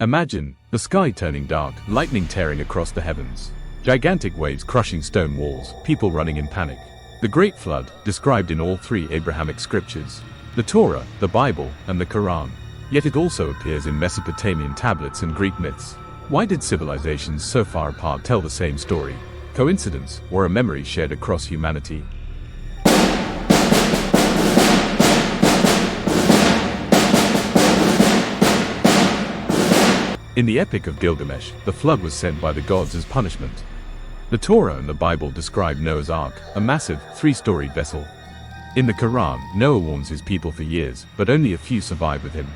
Imagine the sky turning dark, lightning tearing across the heavens, gigantic waves crushing stone walls, people running in panic. The Great Flood, described in all three Abrahamic scriptures, the Torah, the Bible, and the Qur'an. Yet it also appears in Mesopotamian tablets and Greek myths. Why did civilizations so far apart tell the same story? Coincidence, or a memory shared across humanity? In the Epic of Gilgamesh, the flood was sent by the gods as punishment. The Torah and the Bible describe Noah's Ark, a massive, three-storied vessel. In the Quran, Noah warns his people for years, but only a few survive with him.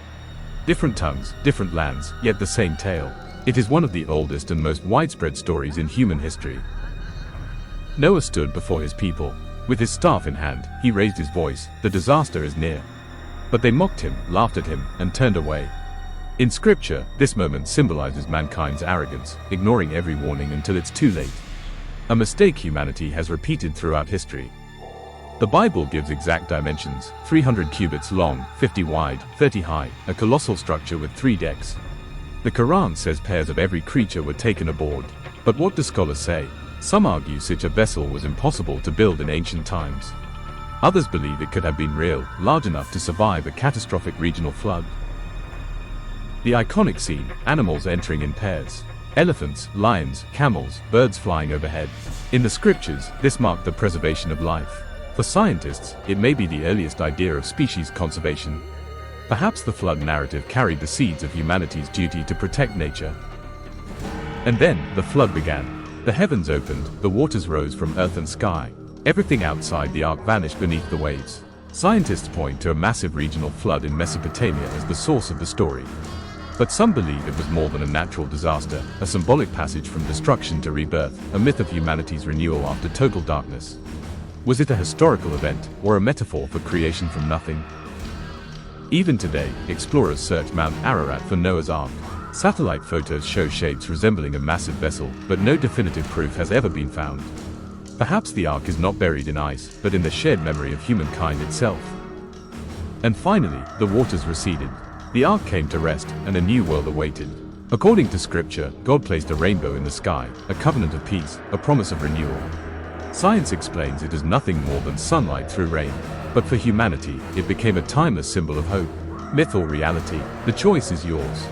Different tongues, different lands, yet the same tale. It is one of the oldest and most widespread stories in human history. Noah stood before his people. With his staff in hand, he raised his voice, "The disaster is near." But they mocked him, laughed at him, and turned away. In scripture, this moment symbolizes mankind's arrogance, ignoring every warning until it's too late. A mistake humanity has repeated throughout history. The Bible gives exact dimensions: 300 cubits long, 50 wide, 30 high, a colossal structure with 3 decks. The Quran says pairs of every creature were taken aboard. But what do scholars say? Some argue such a vessel was impossible to build in ancient times. Others believe it could have been real, large enough to survive a catastrophic regional flood. The iconic scene, animals entering in pairs. Elephants, lions, camels, birds flying overhead. In the scriptures, this marked the preservation of life. For scientists, it may be the earliest idea of species conservation. Perhaps the flood narrative carried the seeds of humanity's duty to protect nature. And then, the flood began. The heavens opened, the waters rose from earth and sky. Everything outside the ark vanished beneath the waves. Scientists point to a massive regional flood in Mesopotamia as the source of the story. But some believe it was more than a natural disaster, a symbolic passage from destruction to rebirth, a myth of humanity's renewal after total darkness. Was it a historical event, or a metaphor for creation from nothing? Even today, explorers search Mount Ararat for Noah's Ark. Satellite photos show shapes resembling a massive vessel, but no definitive proof has ever been found. Perhaps the Ark is not buried in ice, but in the shared memory of humankind itself. And finally, the waters receded. The Ark came to rest, and a new world awaited. According to scripture, God placed a rainbow in the sky, a covenant of peace, a promise of renewal. Science explains it as nothing more than sunlight through rain. But for humanity, it became a timeless symbol of hope. Myth or reality, the choice is yours.